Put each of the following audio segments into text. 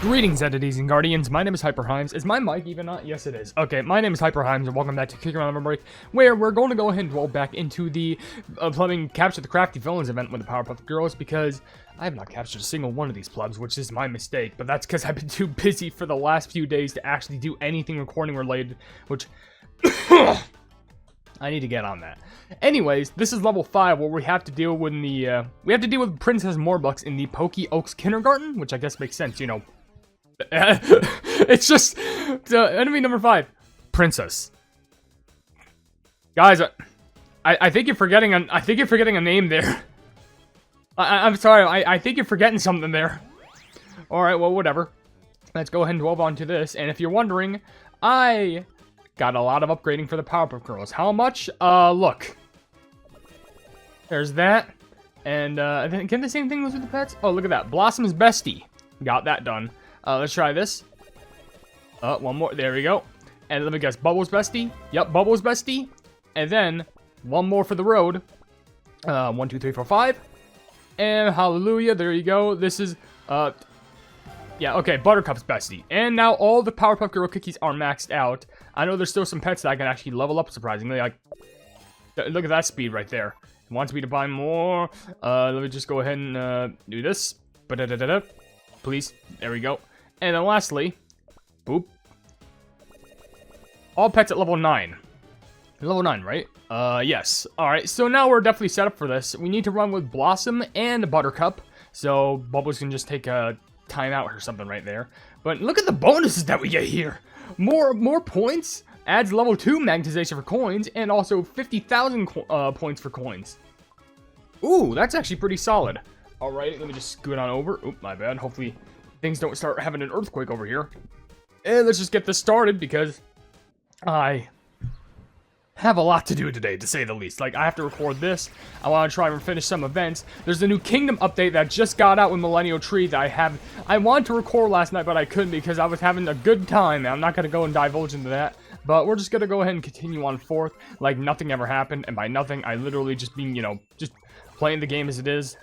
Greetings, entities and guardians. My name is HyperHimes. Is my mic even on? Yes, it is. Okay, my name is HyperHimes, and welcome back to Kicking Around OvenBreak, where we're going to go ahead and dwell back into the plumbing Capture the Crafty Villains event with the Powerpuff Girls, because I have not captured a single one of these plebs, which is my mistake, but that's because I've been too busy for the last few days to actually do anything recording related, which I need to get on that. Anyways, this is level 5, where we have to deal with Princess Morbucks in the Pokey Oaks Kindergarten, which I guess makes sense, you know. It's just enemy number 5, Princess. Guys, I think you're forgetting a name there. I'm sorry. I think you're forgetting something there. All right, well, whatever. Let's go ahead and delve onto this. And if you're wondering, I got a lot of upgrading for the Powerpuff Girls. How much? Look. There's that. And again, the same thing was with the pets. Oh, look at that. Blossom's Bestie. Got that done. Let's try this. One more. There we go. And let me guess. Bubbles Bestie. Yep, Bubbles Bestie. And then one more for the road. 1, 2, 3, 4, 5. And hallelujah. There you go. This is, yeah, okay. Buttercup's Bestie. And now all the Powerpuff Girl cookies are maxed out. I know there's still some pets that I can actually level up, surprisingly. Like, look at that speed right there. It wants me to buy more. Let me just go ahead and do this. Please. There we go. And then lastly, boop. All pets at level 9. Level 9, right? Yes. Alright, so now we're definitely set up for this. We need to run with Blossom and Buttercup. So Bubbles can just take a timeout or something right there. But look at the bonuses that we get here. More points. Adds level 2 magnetization for coins. And also 50,000 points for coins. Ooh, that's actually pretty solid. Alright, let me just scoot on over. Oop, my bad. Hopefully things don't start having an earthquake over here. And let's just get this started, because I have a lot to do today, to say the least. Like, I have to record this. I want to try and finish some events. There's a new Kingdom update that just got out with Millennial Tree that I wanted to record last night, but I couldn't because I was having a good time. I'm not going to go and divulge into that. But we're just going to go ahead and continue on forth like nothing ever happened. And by nothing, I literally just mean, you know, just playing the game as it is.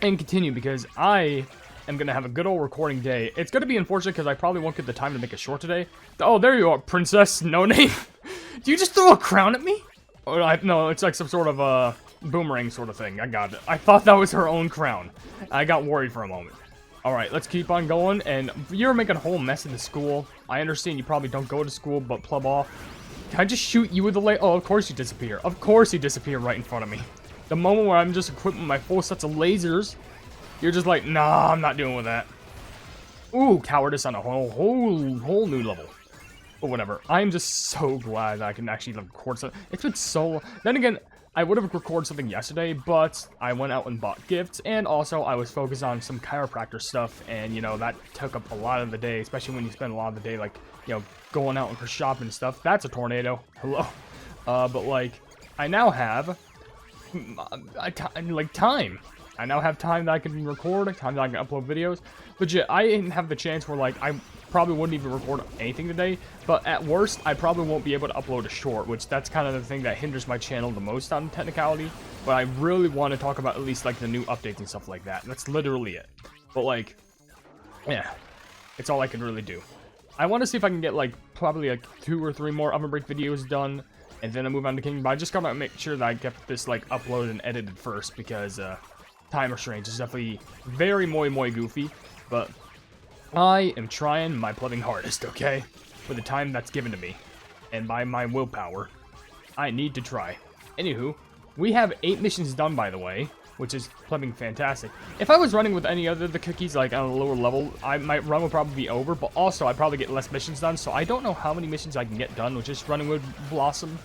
And continue, because I am going to have a good old recording day. It's going to be unfortunate because I probably won't get the time to make a short today. Oh, there you are, Princess No Name. Do you just throw a crown at me? Oh, no, it's like some sort of a boomerang sort of thing. I got it. I thought that was her own crown. I got worried for a moment. Alright, let's keep on going. And you're making a whole mess in the school. I understand you probably don't go to school, but pleb off. Can I just shoot you with the light? Oh, of course you disappear. Of course you disappear right in front of me. The moment where I'm just equipping my full sets of lasers, you're just like, nah, I'm not dealing with that. Ooh, cowardice on a whole new level. But whatever. I'm just so glad that I can actually record something. It's been so... Then again, I would have recorded something yesterday, but I went out and bought gifts, and also I was focused on some chiropractor stuff, and, you know, that took up a lot of the day, especially when you spend a lot of the day, like, you know, going out for shopping and stuff. That's a tornado. Hello. But, like, I now have... time. I now have time that I can record, time that I can upload videos. Legit, I didn't have the chance where, like, I probably wouldn't even record anything today, but at worst, I probably won't be able to upload a short, which that's kind of the thing that hinders my channel the most on technicality. But I really want to talk about at least, like, the new updates and stuff like that. That's literally it. But, like, yeah, it's all I can really do. I want to see if I can get, like, probably, like, 2 or 3 more OvenBreak videos done, and then I move on to Kingdom. But I just gotta make sure that I get this, like, uploaded and edited first, because, time restraints is definitely very moi goofy, but I am trying my plumbing hardest, okay? For the time that's given to me, and by my willpower, I need to try. Anywho, we have 8 missions done, by the way, which is plumbing fantastic. If I was running with any other of the cookies, like, on a lower level, my run would probably be over, but also I'd probably get less missions done, so I don't know how many missions I can get done with just running with Blossom.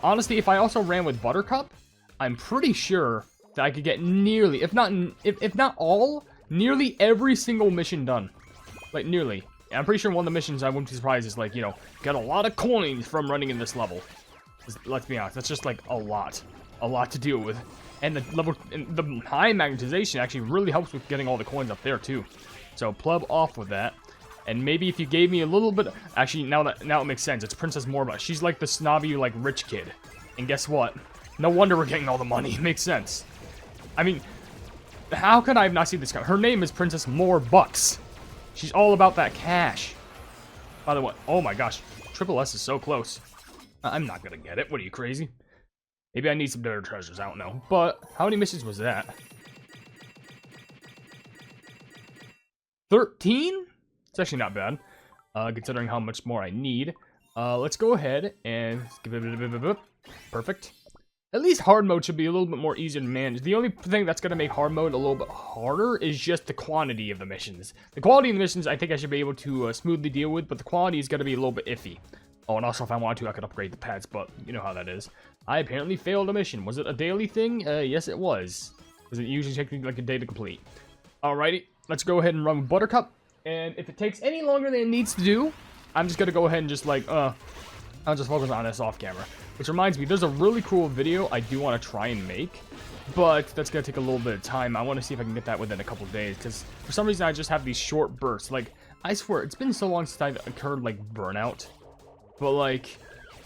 Honestly, if I also ran with Buttercup, I'm pretty sure that I could get nearly, if not all, nearly every single mission done. Like, nearly. And I'm pretty sure one of the missions I wouldn't be surprised is, like, you know, get a lot of coins from running in this level. Let's be honest, that's just, like, a lot to deal with. And the high magnetization actually really helps with getting all the coins up there, too. So, pleb off with that. And maybe if you gave me a little bit... Actually, now it makes sense. It's Princess Morbucks. She's like the snobby, like, rich kid. And guess what? No wonder we're getting all the money. It makes sense. I mean... How could I have not seen this guy? Her name is Princess More Bucks. She's all about that cash. By the way, oh my gosh, Triple S is so close. I'm not gonna get it. What are you, crazy? Maybe I need some better treasures. I don't know. But how many missions was that? 13? It's actually not bad, considering how much more I need. Let's go ahead and give it a perfect. At least hard mode should be a little bit more easier to manage. The only thing that's going to make hard mode a little bit harder is just the quantity of the missions. The quality of the missions, I think I should be able to smoothly deal with, but the quality is going to be a little bit iffy. Oh, and also if I wanted to, I could upgrade the pets, but you know how that is. I apparently failed a mission. Was it a daily thing? Yes, it was. Because it usually takes me like a day to complete. Alrighty, let's go ahead and run with Buttercup. And if it takes any longer than it needs to do, I'm just going to go ahead and just like, I'll just focus on this off camera. Which reminds me, there's a really cool video I do want to try and make, but that's going to take a little bit of time. I want to see if I can get that within a couple days, because for some reason I just have these short bursts. Like, I swear, it's been so long since I've incurred, like, burnout. But, like,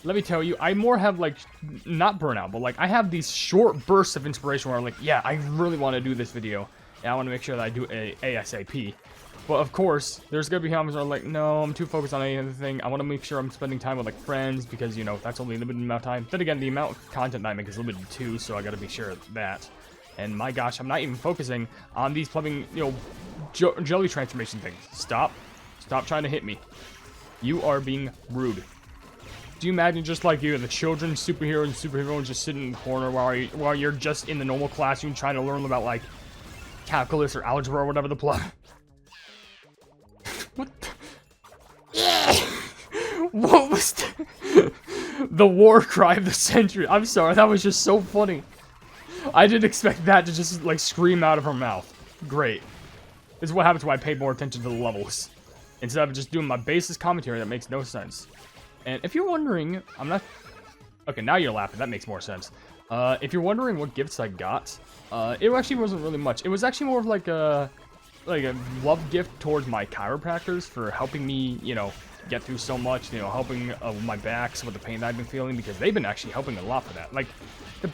let me tell you, I more have, like, not burnout, but, like, I have these short bursts of inspiration where I'm like, yeah, I really want to do this video, and I want to make sure that I do it ASAP. But of course, there's gonna be times where I'm like, no, I'm too focused on any other thing. I want to make sure I'm spending time with like friends because, you know, that's only a limited amount of time. Then again, the amount of content that I make is limited too, so I gotta be sure of that. And my gosh, I'm not even focusing on these plumbing, you know, jelly transformation things. Stop. Stop trying to hit me. You are being rude. Do you imagine just like you, the children, superhero and superhero, just sitting in the corner while you're just in the normal classroom trying to learn about like calculus or algebra or whatever the plug. What the? What was the war cry of the century? I'm sorry, that was just so funny. I didn't expect that to just like scream out of her mouth. Great. This is what happens when I pay more attention to the levels instead of just doing my basis commentary that makes no sense. And if you're wondering, I'm not... Okay, now you're laughing. That makes more sense. If you're wondering what gifts I got, it actually wasn't really much. It was actually more of like a love gift towards my chiropractors for helping me, you know, get through so much, you know, helping my back, some of the pain that I've been feeling, because they've been actually helping a lot for that. Like,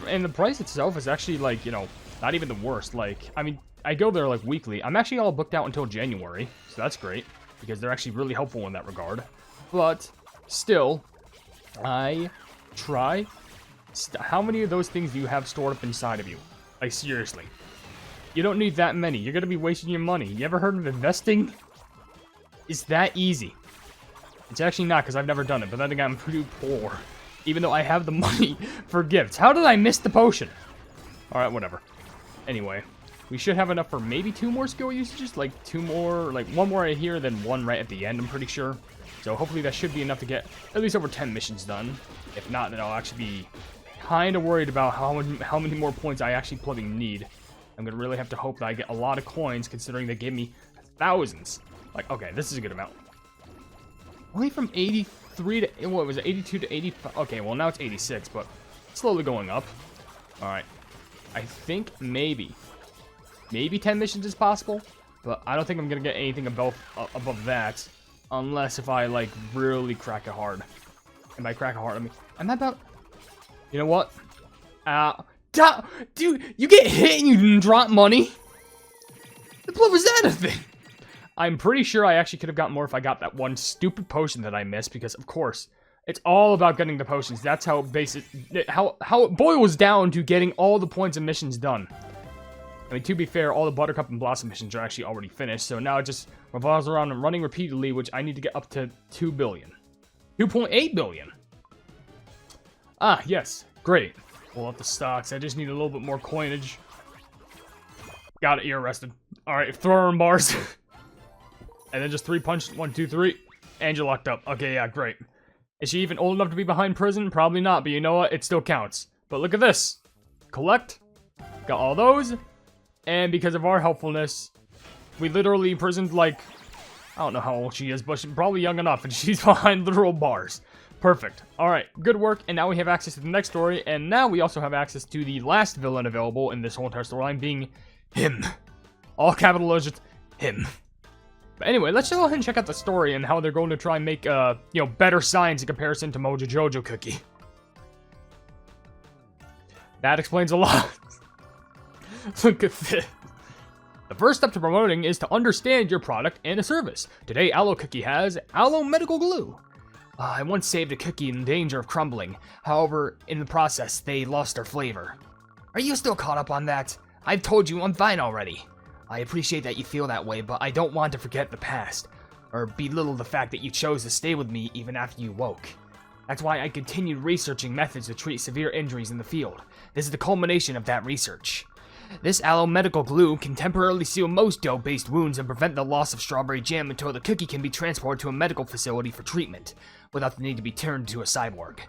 and the price itself is actually, like, you know, not even the worst. Like, I mean, I go there, like, weekly. I'm actually all booked out until January, so that's great, because they're actually really helpful in that regard. But, still, I try... How many of those things do you have stored up inside of you? Like, seriously. You don't need that many. You're gonna be wasting your money. You ever heard of investing? It's that easy. It's actually not, because I've never done it, but then again, I'm pretty poor. Even though I have the money for gifts. How did I miss the potion? Alright, whatever. Anyway, we should have enough for maybe 2 more skill usages. Like, 2 more, like, 1 more right here, then 1 right at the end, I'm pretty sure. So hopefully that should be enough to get at least over 10 missions done. If not, then I'll actually be kind of worried about how many more points I actually plumbing need. I'm gonna really have to hope that I get a lot of coins, considering they gave me thousands. Like, okay, this is a good amount. Only from 83 to, what was it, 82 to 85? Okay, well, now it's 86, but slowly going up. Alright. I think maybe 10 missions is possible, but I don't think I'm gonna get anything above that, unless if I, like, really crack it hard. And by crack it hard, I mean, I'm about... You know what? Dude, you get hit and you drop money? What was that a thing? I'm pretty sure I actually could have got more if I got that one stupid potion that I missed, because of course, it's all about getting the potions. That's how how it boils down to getting all the points and missions done. I mean, to be fair, all the Buttercup and Blossom missions are actually already finished, so now it just revolves around and running repeatedly, which I need to get up to 2 billion. 2.8 billion. Ah, yes. Great. Pull up the stocks. I just need a little bit more coinage. Got it, ear arrested. Alright, throw her in bars. And then just 3 punches. 1, 2, 3. And you're locked up. Okay, yeah, great. Is she even old enough to be behind prison? Probably not, but you know what? It still counts. But look at this. Collect. Got all those. And because of our helpfulness, we literally imprisoned, like, I don't know how old she is, but she's probably young enough, and she's behind literal bars. Perfect. Alright, good work, and now we have access to the next story, and now we also have access to the last villain available in this whole entire storyline, being him. All capital letters, him. But anyway, let's just go ahead and check out the story and how they're going to try and make, you know, better signs in comparison to Mojo Jojo Cookie. That explains a lot. Look at this. The first step to promoting is to understand your product and a service. Today, Aloe Cookie has Aloe Medical Glue. I once saved a cookie in danger of crumbling. However, in the process, they lost their flavor. Are you still caught up on that? I've told you I'm fine already. I appreciate that you feel that way, but I don't want to forget the past, or belittle the fact that you chose to stay with me even after you woke. That's why I continued researching methods to treat severe injuries in the field. This is the culmination of that research. This Aloe Medical Glue can temporarily seal most dough-based wounds and prevent the loss of strawberry jam until the cookie can be transported to a medical facility for treatment, without the need to be turned into a cyborg.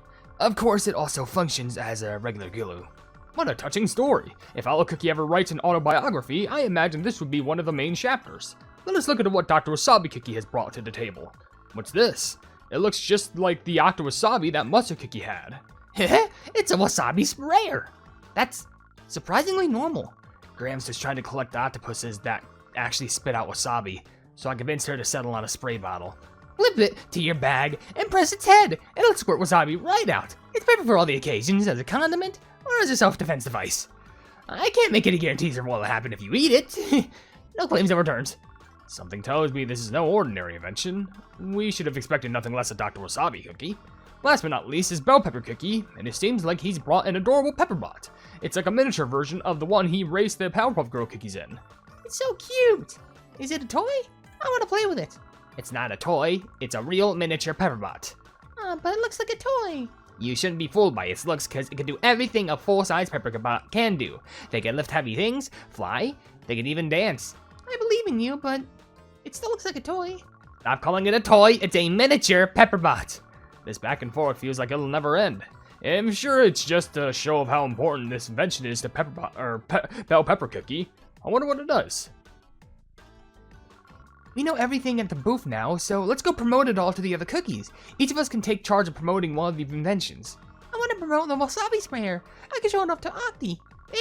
Of course, it also functions as a regular glue. What a touching story. If Aloe Cookie ever writes an autobiography, I imagine this would be one of the main chapters. Let us look at what Dr. Wasabi Cookie has brought to the table. What's this? It looks just like the Octo Wasabi that Mustard Cookie had. It's a wasabi sprayer. That's surprisingly normal. Graham's just trying to collect octopuses that actually spit out wasabi, so I convinced her to settle on a spray bottle. Flip it to your bag and press its head. It'll squirt wasabi right out. It's perfect for all the occasions, as a condiment or as a self-defense device. I can't make any guarantees of what will happen if you eat it. No claims of returns. Something tells me this is no ordinary invention. We should have expected nothing less of Dr. Wasabi Cookie. Last but not least is Bell Pepper Cookie, and it seems like he's brought an adorable Pepperbot. It's like a miniature version of the one he raced the Powerpuff Girl cookies in. It's so cute. Is it a toy? I want to play with it. It's not a toy, it's a real miniature Pepperbot. But it looks like a toy. You shouldn't be fooled by its looks, because it can do everything a full-size Pepperbot can do. They can lift heavy things, fly, they can even dance. I believe in you, but it still looks like a toy. Stop calling it a toy, it's a miniature Pepperbot. This back and forth feels like it'll never end. I'm sure it's just a show of how important this invention is to Bell Pepper Cookie. I wonder what it does. We know everything at the booth now, so let's go promote it all to the other cookies. Each of us can take charge of promoting one of the inventions. I want to promote the wasabi sprayer. I can show it off to Octi,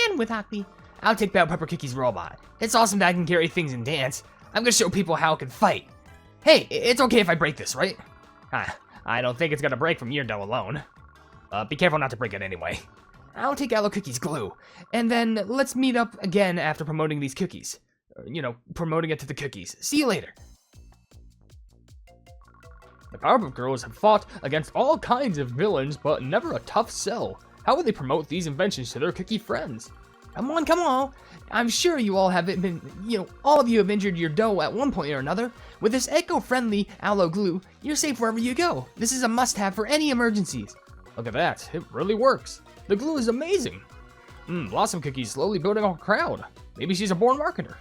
and with Octi. I'll take Bell Pepper Cookie's robot. It's awesome that I can carry things and dance. I'm gonna show people how it can fight. Hey, it's okay if I break this, right? I don't think it's gonna break from your dough alone. Be careful not to break it anyway. I'll take Aloe Cookie's glue, and then let's meet up again after promoting these cookies. Promoting it to the cookies. See you later. The Powerpuff Girls have fought against all kinds of villains, but never a tough sell. How would they promote these inventions to their cookie friends? Come on. I'm sure you all have been, all of you have injured your dough at one point or another. With this eco-friendly Aloe glue, you're safe wherever you go. This is a must-have for any emergencies. Look at that, it really works. The glue is amazing. Blossom Cookie's slowly building a crowd. Maybe she's a born marketer.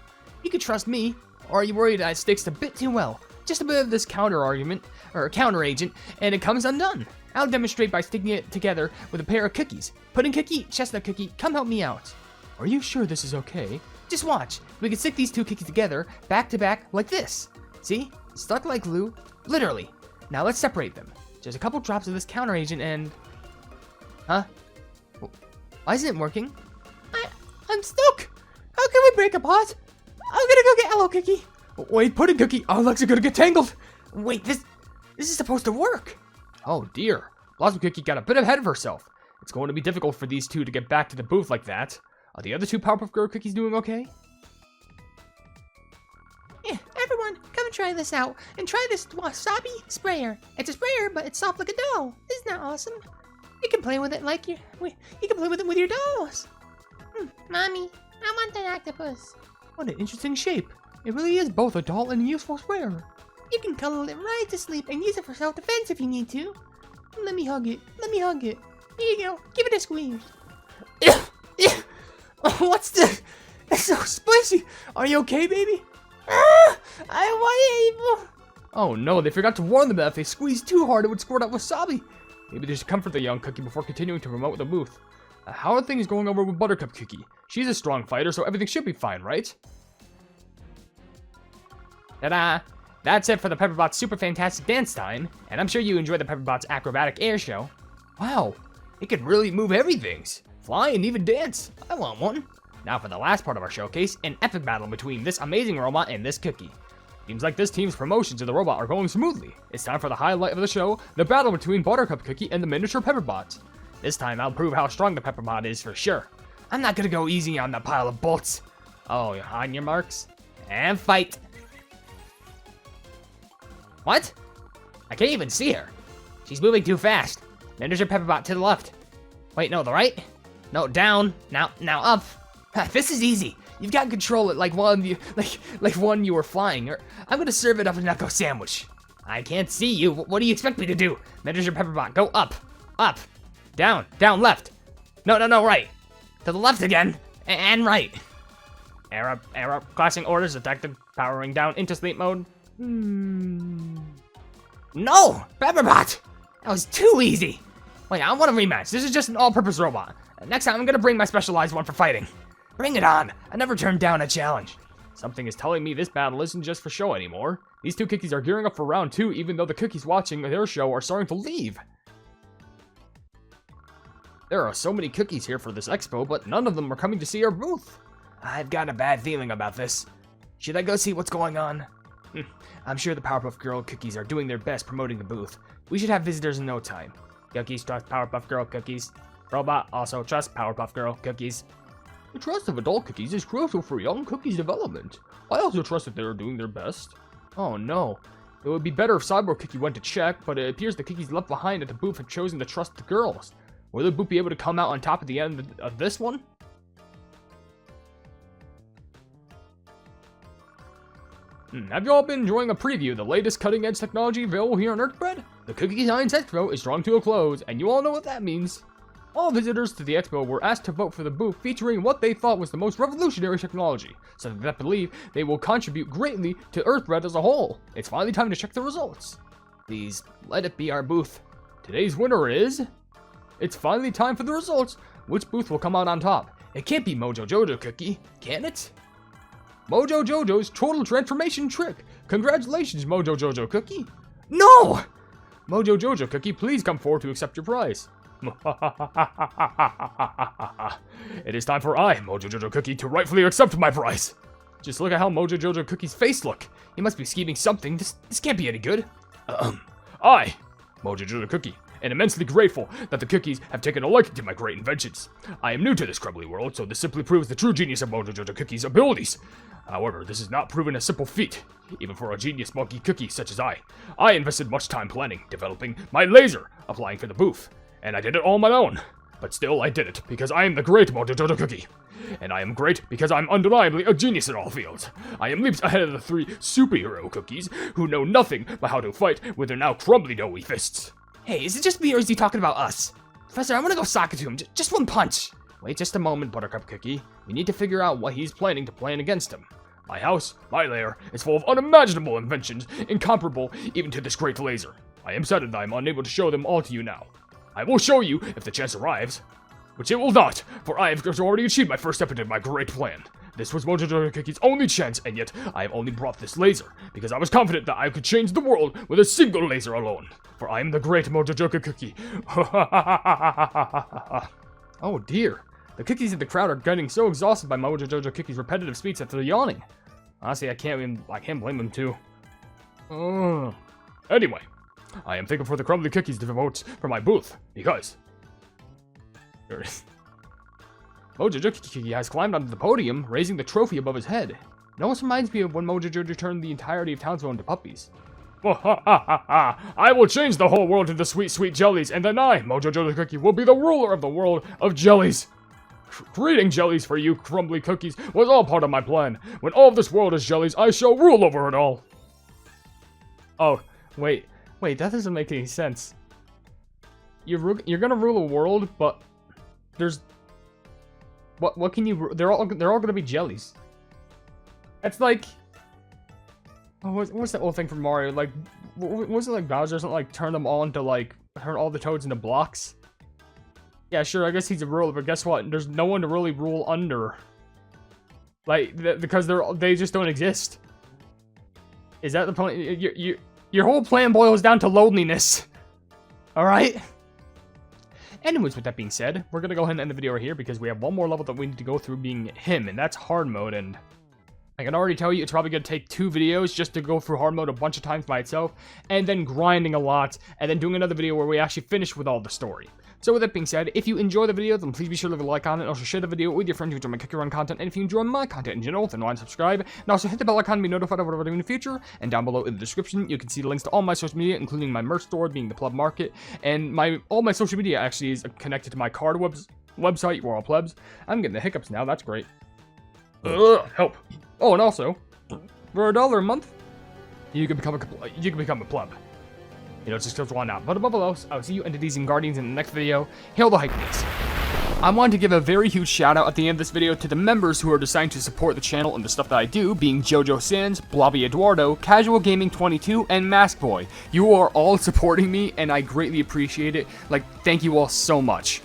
You can trust me, or are you worried that it sticks a bit too well? Just a bit of this counter agent, and it comes undone. I'll demonstrate by sticking it together with a pair of cookies. Pudding Cookie, Chestnut Cookie, come help me out. Are you sure this is okay? Just watch. We can stick these two cookies together, back to back, like this. See? Stuck like glue. Literally. Now let's separate them. Just a couple drops of this counter agent and... Huh? Why isn't it working? I'm stuck! How can we break apart? I'm gonna go get Aloe Cookie. Wait, Pudding Cookie, our legs are gonna get tangled. Wait, this is supposed to work. Oh dear. Blossom Cookie got a bit ahead of herself. It's going to be difficult for these two to get back to the booth like that. Are the other two Powerpuff Girl cookies doing okay? Yeah, everyone, come and try this out. And try this wasabi sprayer. It's a sprayer, but it's soft like a doll. Isn't that awesome? You can play with it like you can play with it with your dolls. Mommy, I want that octopus. What an interesting shape. It really is both a doll and a useful sprayer. You can cuddle it right to sleep and use it for self-defense if you need to. Let me hug it. Here you go. Give it a squeeze. What's this? It's so spicy. Are you okay, baby? I wasn't able. Oh no, they forgot to warn them that if they squeezed too hard, it would squirt out wasabi. Maybe they should comfort the young cookie before continuing to promote the booth. How are things going over with Buttercup Cookie? She's a strong fighter, so everything should be fine, right? Ta-da! That's it for the Pepperbot's super fantastic dance time, and I'm sure you enjoyed the Pepperbot's acrobatic air show. Wow, it can really move everything. Fly and even dance. I want one. Now for the last part of our showcase, an epic battle between this amazing robot and this cookie. Seems like this team's promotions of the robot are going smoothly. It's time for the highlight of the show, the battle between Buttercup Cookie and the miniature Pepperbot. This time I'll prove how strong the Pepperbot is for sure. I'm not gonna go easy on that pile of bolts. Oh, on your marks, and fight. What? I can't even see her. She's moving too fast. Then there's your Pepperbot to the left. Wait, no, the right? No, down. Now up. This is easy. You've got control it like one you were flying. Or I'm gonna serve it up a knuckle sandwich. I can't see you. What do you expect me to do? Then there's your Pepperbot. Go up, up, down, left. No, right. To the left again, and right. Error. Classing orders detected. Powering down into sleep mode. No, Pepperbot. That was too easy. Wait, I want a rematch. This is just an all-purpose robot. Next time, I'm gonna bring my specialized one for fighting. Bring it on. I never turned down a challenge. Something is telling me this battle isn't just for show anymore. These two cookies are gearing up for round 2, even though the cookies watching their show are starting to leave. There are so many cookies here for this expo, but none of them are coming to see our booth. I've got a bad feeling about this. Should I go see what's going on? I'm sure the Powerpuff Girl cookies are doing their best promoting the booth. We should have visitors in no time. Cookies trust Powerpuff Girl cookies. Robot also trust Powerpuff Girl cookies. The trust of adult cookies is crucial for young cookies' development. I also trust that they are doing their best. Oh no. It would be better if Cyborg Cookie went to check, but it appears the cookies left behind at the booth have chosen to trust the girls. Will the booth be able to come out on top at the end of this one? Have you all been enjoying a preview of the latest cutting-edge technology available here on Earthbread? The Cookie Science Expo is drawing to a close, and you all know what that means. All visitors to the expo were asked to vote for the booth featuring what they thought was the most revolutionary technology, something that believe they will contribute greatly to Earthbread as a whole. It's finally time to check the results. Please, let it be our booth. Today's winner is... It's finally time for the results. Which booth will come out on top? It can't be Mojo Jojo Cookie, can it? Mojo Jojo's Total Transformation Trick. Congratulations, Mojo Jojo Cookie. No! Mojo Jojo Cookie, please come forward to accept your prize. It is time for I, Mojo Jojo Cookie, to rightfully accept my prize. Just look at how Mojo Jojo Cookie's face look. He must be scheming something. This can't be any good. I, Mojo Jojo Cookie, am immensely grateful that the cookies have taken a liking to my great inventions. I am new to this crumbly world, so this simply proves the true genius of Mojo Jojo Cookie's abilities. However, this is not proven a simple feat, even for a genius monkey cookie such as I. I invested much time planning, developing my laser, applying for the booth, and I did it all on my own. But still, I did it, because I am the great Mojo Jojo Cookie. And I am great because I'm undeniably a genius in all fields. I am leaps ahead of the 3 superhero cookies who know nothing but how to fight with their now crumbly doughy fists. Hey, is it just me or is he talking about us? Professor, I'm gonna go sock it to him. Just one punch. Wait just a moment, Buttercup Cookie. We need to figure out what he's planning to plan against him. My house, my lair, is full of unimaginable inventions, incomparable even to this great laser. I am saddened that I am unable to show them all to you now. I will show you if the chance arrives, which it will not, for I have already achieved my first step into my great plan. This was Mojo Jojo Cookie's only chance, and yet I have only brought this laser, because I was confident that I could change the world with a single laser alone. For I am the great Mojo Jojo Cookie. Oh dear. The cookies in the crowd are getting so exhausted by Mojo Jojo Cookie's repetitive speech that they're yawning. Honestly, I can't blame them too. Anyway, I am thankful for the crumbly cookies to vote for my booth, because... There it is. Mojo Jojo Cookie has climbed onto the podium, raising the trophy above his head. It almost reminds me of when Mojo Jojo turned the entirety of Townsville into puppies. I will change the whole world into sweet, sweet jellies, and then I, Mojo Jojo Cookie, will be the ruler of the world of jellies. Creating jellies for you crumbly cookies was all part of my plan. When all of this world is jellies, I shall rule over it all. Oh, wait, that doesn't make any sense. You're gonna rule a world, but there's... What can you... They're all gonna be jellies. It's like... Oh, what's that old thing from Mario? Like, was it like Bowser doesn't like turn them all into like... Turn all the toads into blocks? Yeah, sure, I guess he's a ruler, but guess what? There's no one to really rule under. Like, because they just don't exist. Is that the point? Your whole plan boils down to loneliness. Alright? Anyways, with that being said, we're gonna go ahead and end the video right here because we have one more level that we need to go through being him, and that's hard mode, and I can already tell you it's probably gonna take 2 videos just to go through hard mode a bunch of times by itself, and then grinding a lot, and then doing another video where we actually finish with all the story. So with that being said, if you enjoy the video, then please be sure to leave a like on it, and also share the video with your friends who enjoy my Cookie Run content, and if you enjoy my content in general, then why not subscribe, and also hit the bell icon to be notified of whatever I do in the future, and down below in the description, you can see the links to all my social media, including my merch store, being the Pleb Market, and all my social media actually is connected to my card website, we're all plebs. I'm getting the hiccups now, that's great. Help. Oh, and also, for $1 a month, you can become a pleb. You know, it just goes on out. But above all else, I'll see you entities and guardians in the next video. Hail the Hypenese. I wanted to give a very huge shout out at the end of this video to the members who are deciding to support the channel and the stuff that I do, being Jojo Sans, Blobby Eduardo, Casual Gaming 22, and Mask Boy. You are all supporting me, and I greatly appreciate it. Like, thank you all so much.